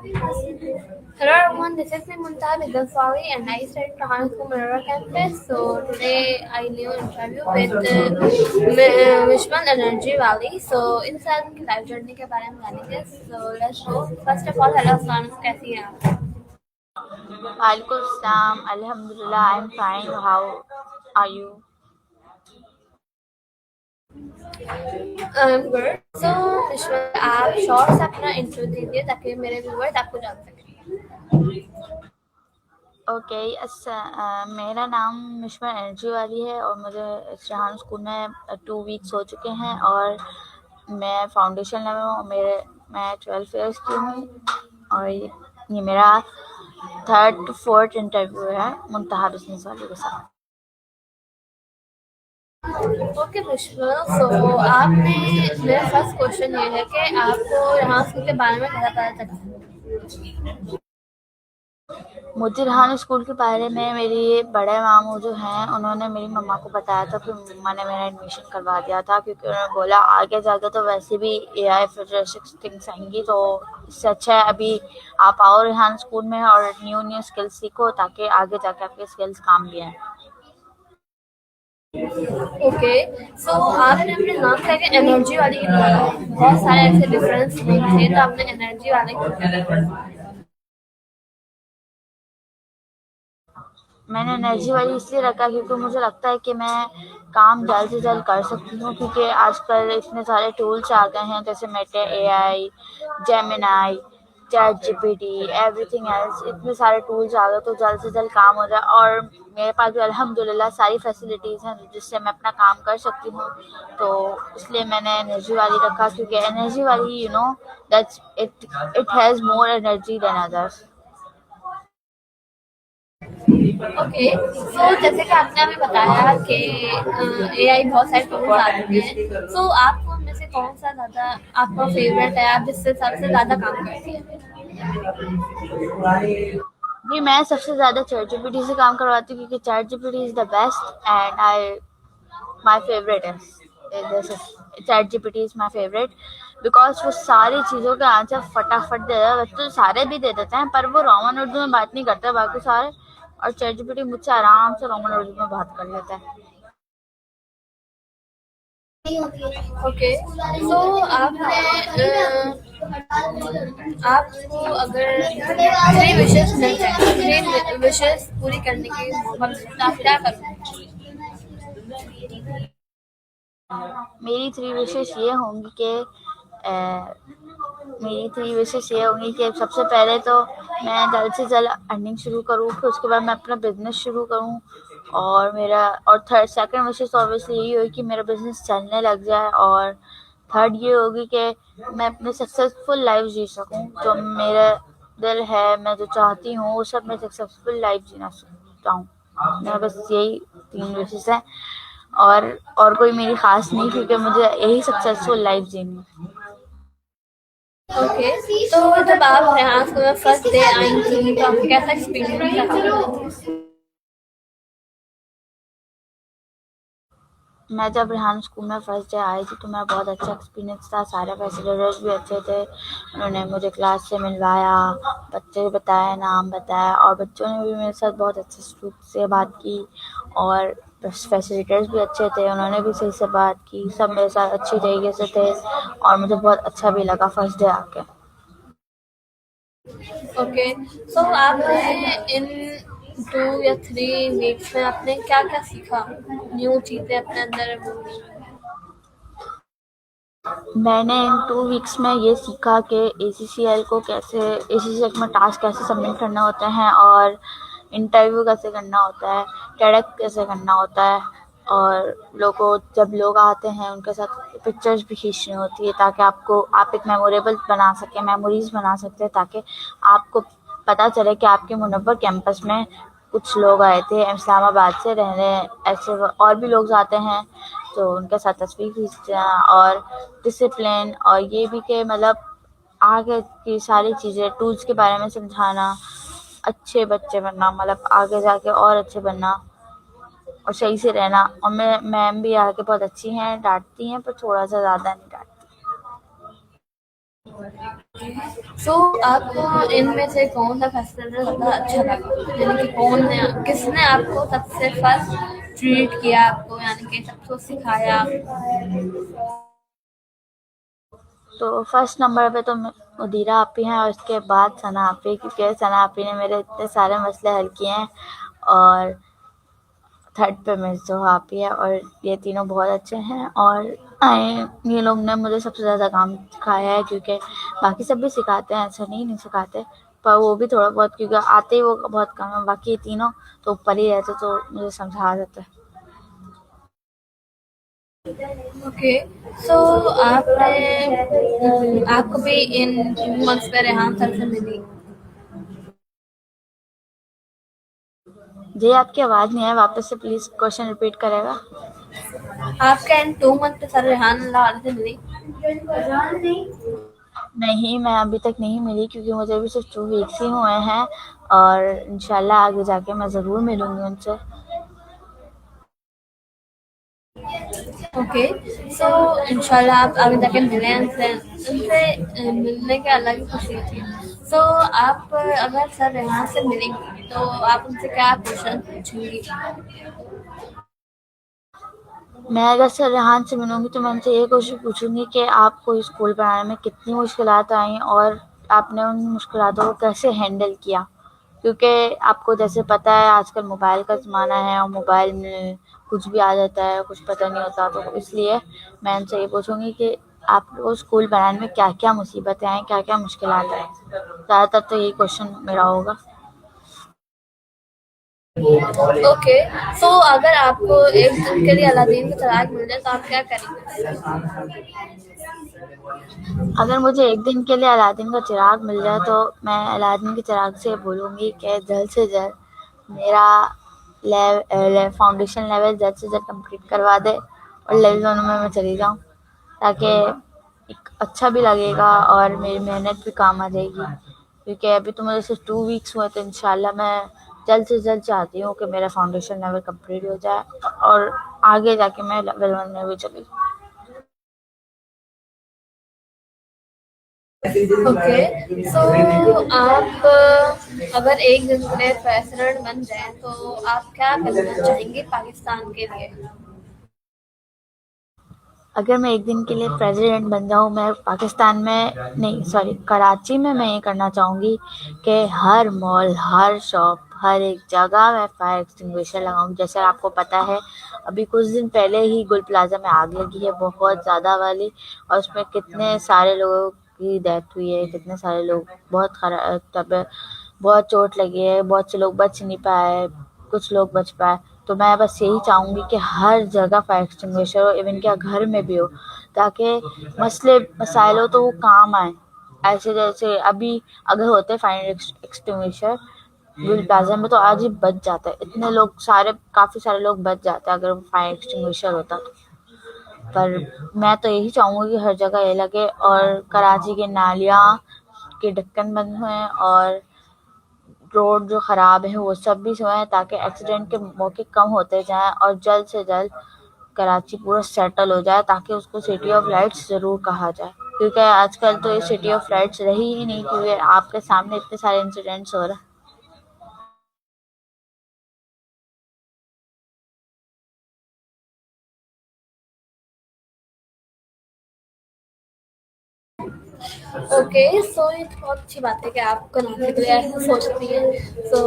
Hello everyone, this is me Muntaha Bidaswali and I studied Prahan School Marora campus. So today I new interview with Vishwan Energy Valley. So इन साल की life journey के बारे में जानेंगे. So let's go. First of all, hello Aslan, कैसी हैं आप? Walaikum Salam. Alhamdulillah, I'm fine. How are you? I'm good. So Vishwan, आप शॉर्ट से अपना इंट्रो दीजिए ताकि मेरे व्यूअर्स आपको जान सकें. ओके, मेरा नाम मिश्मा एनर्जी वाली है और मुझे शहान स्कूल में 2 वीक्स हो चुके हैं और मैं फाउंडेशन लेवल हूँ. मैं 12 ईयर्स की हूँ और ये मेरा 3rd 4th इंटरव्यू है मुंतहा बिजनेस वाली के साथ. ओके विश्वा, सो आपने मेरा फर्स्ट क्वेश्चन ये है कि आपको यहाँ स्कूल के बारे में क्या पता चला? मुझे रहान स्कूल के बारे में मेरी बड़े मामू जो हैं उन्होंने मेरी मम्मा को बताया था, फिर मम्मा ने मेरा एडमिशन करवा दिया था क्योंकि उन्होंने बोला आगे जाके तो वैसे भी AI फ्यूचरिस्टिक थिंग्स आएंगी, तो इससे अच्छा है अभी आप आओ रहान स्कूल में और न्यू स्किल्स सीखो ताकि आगे जाके आपके स्किल्स काम भी आए. ओके, सो आपने अपने नाम से आगे एनर्जी वाली की बोला, बहुत सारे ऐसे डिफरेंस थे तो आपने एनर्जी वाले क्यों? मैंने एनर्जी वाली इसलिए रखा क्योंकि मुझे लगता है कि मैं काम जल्द से जल्द कर सकती हूँ, क्योंकि आजकल इतने सारे टूल्स आ गए हैं जैसे Meta AI, Gemini, ChatGPT, everything else. इतने सारे टूल्स आ गए तो जल्द से जल्द काम हो जाए और मेरे पास भी अल्हम्दुलिल्लाह सारी फैसिलिटीज़ हैं जिससे मैं अपना काम कर सकती हूँ. तो इसलिए मैंने एनर्जी वाली रखा क्योंकि एनर्जी वाली that's it has more energy than others. Okay, so जैसे कि आपने हमें बताया कि AI बहुत सारे टूल्स आ चुके हैं, सो आपको उनमें से कौन सा ज़्यादा आपका फेवरेट है, आप जिससे सबसे ज़्यादा काम करती हैं? जी, मैं सबसे ज़्यादा ChatGPT से काम करवाती हूँ क्योंकि ChatGPT is the best and my favourite है. ChatGPT is my favourite because वो सारी चीज़ों के आंसर फटाफट दे देता है. वैसे तो सारे भी दे देते हैं पर वो रोमन उर्दू में बात नहीं करते बाकी सारे, और ChatGPT मुझसे आराम से रोमन उर्दू में बात कर लेता है. ओके, सो आपको अगर 3 विशेस मिल जाए, 3 विशेस पूरी करने की मौका मिले तो आप क्या करोगे? मेरी 3 विशेष ये होंगी कि सबसे पहले तो मैं जल्द से जल्द अर्निंग शुरू करूँ, फिर उसके बाद मैं अपना बिजनेस शुरू करूँ और सेकंड विशेष ऑब्वियसली यही होगी कि मेरा बिजनेस चलने लग जाए, और थर्ड ये होगी कि मैं अपनी सक्सेसफुल लाइफ जी सकूँ. जो मेरा दिल है, मैं जो चाहती हूँ वो सब मैं सक्सेसफुल लाइफ जीना चाहता हूँ. मेरा बस यही 3 विशेष है और कोई मेरी खास नहीं, क्योंकि मुझे यही सक्सेसफुल लाइफ जीनी है. ओके, तो जब आप यहाँ स्कूल में फर्स्ट डे आई थी तो आपका कैसा एक्सपीरियंस रहा? मैं जब रेहान स्कूल में फर्स्ट डे आई थी तो मेरा बहुत अच्छा एक्सपीरियंस था. सारे फैसिलिटीज़ भी अच्छे थे. उन्होंने मुझे क्लास से मिलवाया, बच्चे बताए, नाम बताया, और बच्चों ने भी मेरे साथ बहुत अच्छे सलूक से बात की, और फैसिलिटीज़ भी अच्छे थे, उन्होंने भी सही से बात की. सब मेरे साथ अच्छी तरीके से थे और मुझे बहुत अच्छा भी लगा फर्स्ट डे आके. ओके, सो आपने इन 2 या 3 वीक्स में आपने क्या-क्या सीखा? न्यू चीज़ें अपने अंदर मैंने इन 2 वीक्स में ये सीखा कि ACCL में टास्क कैसे सबमिट करना होते हैं, और इंटरव्यू कैसे करना होता है, टेडक्स कैसे करना होता है, और जब लोग आते हैं उनके साथ पिक्चर्स भी खींचनी होती है ताकि आप एक मेमोरीज बना सकते हैं, ताकि आपको पता चले कि आपके मुनव्वर कैंपस में कुछ लोग आए थे इस्लामाबाद से रहने. ऐसे और भी लोग आते हैं तो उनके साथ तस्वीर खींचते हैं, और डिसिप्लिन, और ये भी कि मतलब आगे की सारी चीज़ें टूल्स के बारे में समझाना, अच्छे बच्चे बनना, मतलब आगे जाके और अच्छे बनना और सही से रहना. और मैम भी आके बहुत अच्छी हैं, डांटती हैं पर थोड़ा सा ज़्यादा नहीं डांटती. सो आपको इनमें से कौन सा फेस्टिवल ज़्यादा अच्छा लगा? यानी कि किसने आपको सबसे फर्स्ट ट्रीट किया आपको, यानी कि सबको सिखाया? तो फर्स्ट नंबर पे तो मुदीरा आपी हैं और उसके बाद सना आपी, क्योंकि सना आपी ने मेरे इतने सारे मसले हल किए हैं। और थर्ड पे मिर्ज़ो आपी है, और ये तीनों बहुत अच्छे हैं। और ये लोग ने मुझे सबसे ज़्यादा काम सिखाया है, क्योंकि बाकी सब भी सिखाते हैं, ऐसा नहीं सिखाते, पर वो भी थोड़ा बहुत, क्योंकि आते ही वो बहुत कम है। बाकी ये तीनों तो ऊपर ही रहते, तो मुझे समझा देते हैं। ओके। सो आपको भी इन मंथ्स पे रेहान सर से मिली? जी, आपकी आवाज़ नहीं है, वापस से प्लीज़ क्वेश्चन रिपीट करेगा। आपका इन 2 मंथ पे सर रेहान लाल से मिली? नहीं, मैं अभी तक नहीं मिली, क्योंकि मुझे अभी सिर्फ 2 वीक्स ही हुए हैं, और इंशाल्लाह आगे जाके मैं ज़रूर मिलूँगी उनसे। ओके। सो इंशाल्लाह आप आगे जाके मिलें उनसे। मिलने की अलग ही खुशी होती है। सो आप अगर सर रेहान से मिलेंगी तो आप उनसे क्या क्वेश्चन पूछेंगी? मैं अगर सर रेहान से मिलूँगी तो मैं उनसे ये क्वेश्चन पूछूँगी कि आपको स्कूल पढ़ाने में कितनी मुश्किलात आई, और आपने उन मुश्किलातों को कैसे हैंडल किया? क्योंकि आपको जैसे पता है आजकल मोबाइल का ज़माना है, और मोबाइल में कुछ भी आ जाता है, कुछ पता नहीं होता, तो इसलिए मैं उनसे ये पूछूँगी कि आपको स्कूल बनाने में क्या-क्या मुसीबतें आई, क्या-क्या मुश्किलात आई? ज़्यादातर तो यही क्वेश्चन मेरा होगा। ओके। सो अगर आपको एक दिन के लिए अलादीन का चिराग मिल जाए तो आप क्या करेंगे? अगर मुझे एक दिन के लिए अलादीन का चिराग मिल जाए तो मैं अलादीन के चिराग से बोलूँगी कि जल्द से जल्द मेरा फाउंडेशन लेवल जल्द से जल्द कंप्लीट करवा दे, और लेवल 1 में मैं चली जाऊँ, ताकि एक अच्छा भी लगेगा और मेरी मेहनत भी काम आ जाएगी। क्योंकि अभी तो मुझे सिर्फ 2 वीक्स हुए, तो इंशाल्लाह मैं जल्द से जल्द चाहती हूँ कि मेरा फाउंडेशन लेवल कंप्लीट हो जाए, और आगे जाके मैं लेवल 1 में भी चली। ओके। सो आप अगर एक दिन के लिए प्रेसिडेंट बन जाए तो आप क्या करना चाहेंगे पाकिस्तान के लिए? अगर मैं एक दिन के लिए प्रेसिडेंट बन जाऊँ, मैं पाकिस्तान में नहीं, सॉरी, कराची में मैं ये करना चाहूँगी कि हर मॉल, हर शॉप, हर एक जगह मैं फायर एक्सटिंग्विशर लगाऊँ। जैसे आपको पता है, अभी कुछ दिन पहले ही गुल प्लाजा में आग लगी है, बहुत ज़्यादा वाली, और उसमें कितने सारे लोगों की डेथ हुई है, कितने सारे लोग बहुत खराब तब, बहुत चोट लगी है, बहुत से लोग बच नहीं पाए, कुछ लोग बच पाए। तो मैं बस यही चाहूँगी कि हर जगह फायर एक्सटिंग्विशर हो, इवन क्या घर में भी हो, ताकि मसले मसाइल हो तो वो काम आए। ऐसे जैसे अभी अगर होते फायर एक्सटिंग्विशर गुल प्लाजा में, तो आज ही बच जाता है, इतने लोग, सारे काफ़ी सारे लोग बच जाते हैं अगर वो फायर एक्सटिंग्विशर होता तो। पर मैं तो यही चाहूँगी कि हर जगह ये लगे, और कराची की नालियाँ के ढक्कन बंद हुए, और रोड जो ख़राब है वो सब भी हुए, ताकि एक्सीडेंट के मौके कम होते जाएं, और जल्द से जल्द कराची पूरा सेटल हो जाए, ताकि उसको सिटी ऑफ लाइट्स ज़रूर कहा जाए। क्योंकि आजकल तो ये सिटी ऑफ लाइट्स रही ही नहीं, क्योंकि आपके सामने इतने सारे इंसिडेंट्स हो रहे हैं। ओके। सो ये तो बहुत अच्छी बात है कि आप कराची के लिए ऐसा सोचती हैं। सो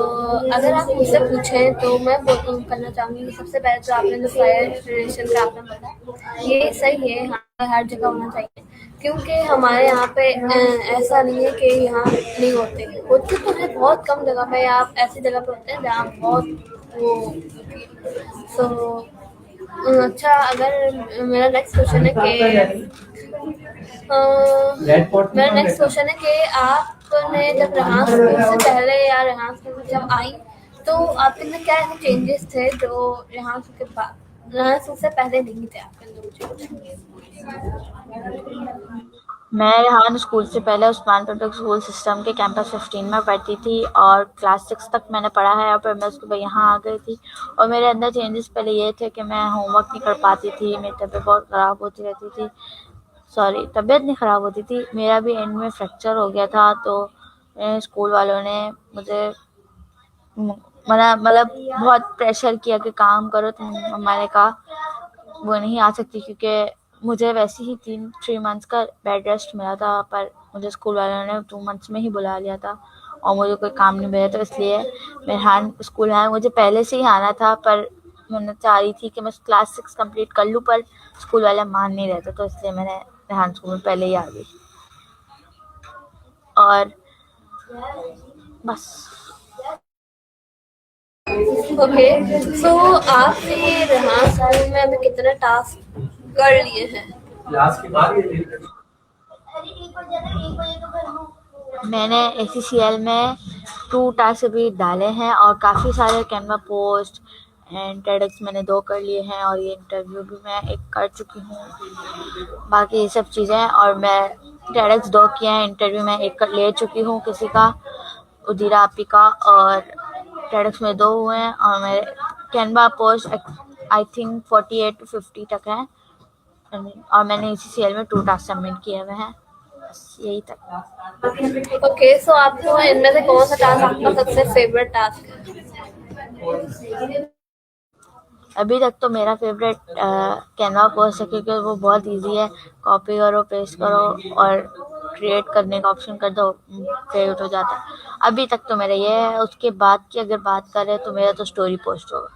अगर आप मुझसे पूछें तो मैं करना चाहूँगी कि सबसे पहले तो आपने जो फायर एक्सटिंग्विशर का आपने बताया ये सही है, हाँ, हर जगह होना चाहिए। क्योंकि हमारे यहाँ पे ऐसा नहीं है कि यहाँ नहीं होते तो है, बहुत कम जगह पे, आप ऐसी जगह पे होते हैं जहाँ बहुत वो होती है। सो अच्छा, अगर मेरा नेक्स्ट क्वेश्चन है कि मेरा नेक्स्ट क्वेश्चन है कि आपने जब रेहान स्कूल से पहले या रेहान स्कूल में जब आई तो आपके अंदर क्या ऐसे चेंजेस थे जो रेहान स्कूल के बाद, रेहान स्कूल से पहले नहीं थे आपके अंदर चेंजेस? मैं रेहान स्कूल से पहले उस्मान पब्लिक स्कूल सिस्टम के कैंपस 15 में पढ़ती थी, और क्लास 6 तक मैंने पढ़ा है, और फिर मैं उसके बाद यहाँ आ गई थी। और मेरे अंदर चेंजेस पहले ये थे कि मैं होमवर्क नहीं कर पाती थी, मेरी तबीयत बहुत ख़राब होती रहती थी, सॉरी, तबीयत नहीं ख़राब होती थी, मेरा भी एंड में फ्रैक्चर हो गया था, तो मेरे स्कूल वालों ने मुझे मना मतलब बहुत प्रेशर किया कि काम करो तुम। मैंने कहा वो नहीं आ सकती, क्योंकि मुझे वैसे ही 3 मंथ्स का बेड रेस्ट मिला था, पर मुझे स्कूल वालों ने 2 मंथ्स में ही बुला लिया था और मुझे कोई काम नहीं मिला, तो इसलिए मेरे स्कूल है मुझे पहले से ही आना था, पर मैंने चाह रही थी कि मैं क्लास 6 कंप्लीट कर लूँ, पर स्कूल वाले मान नहीं रहे थे, तो इसलिए मैंने रेहान स्कूल में पहले ही आ गई और बस। ओके, सो आपने रेहान स्कूल में अभी कितने टास्क कर लिए हैं? मैंने ACCL में 2 टास्क अभी डाले हैं और काफ़ी सारे कैनवा पोस्ट एंड TEDx मैंने 2 कर लिए हैं और ये इंटरव्यू भी मैं 1 कर चुकी हूँ। बाकी ये सब चीज़ें, और मैं TEDx 2 किए हैं, इंटरव्यू में 1 ले चुकी हूँ किसी का, उदीरा आपी का, और TEDx में 2 हुए हैं और मेरे Canva post I think 48 to 50 तक हैं और मैंने ACCL में 2 टास्क सबमिट किए हुए हैं। बस यही तक। ओके, सो आपको इनमें से कौन सा टास्क आपका सबसे फेवरेट टास्क है? अभी तक तो मेरा फेवरेट कैनवा पोस्ट है, क्योंकि वो बहुत इजी है, कॉपी करो, पेस्ट करो और क्रिएट करने का ऑप्शन कर दो, क्रिएट हो जाता है। अभी तक तो मेरा ये है। उसके बाद की अगर बात करें तो मेरा तो स्टोरी पोस्ट होगा।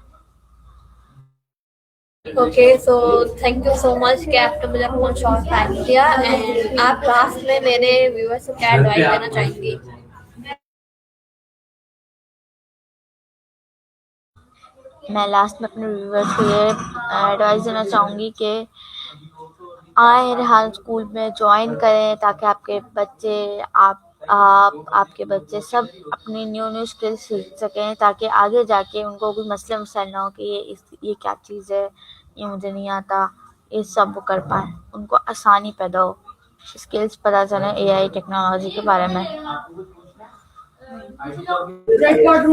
Okay, so thank you so much कि आपने मुझे अपना शॉर्ट टाइम दिया, एंड आप लास्ट में मेरे व्यूअर्स को क्या एडवाइस देना चाहेंगी? मैं लास्ट में अपने व्यूअर्स को ये एडवाइस देना चाहूँगी कि आए रेहान स्कूल में ज्वाइन करें, ताकि आपके बच्चे आपके बच्चे सब अपनी न्यू स्किल्स सीख सकें, ताकि आगे जाके उनको कोई मसला मसाइल ना हो कि ये क्या चीज़ है, ये मुझे नहीं आता, ये सब वो कर पाएँ, उनको आसानी पैदा हो, स्किल्स पता चलें AI टेक्नोलॉजी के बारे में।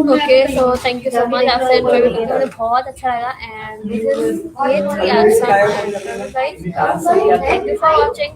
Okay, so thank you so much, आपसे इंटरव्यू करके मुझे बहुत अच्छा लगा, एंड दिस इज ये थी आज का guys, so thank you for watching.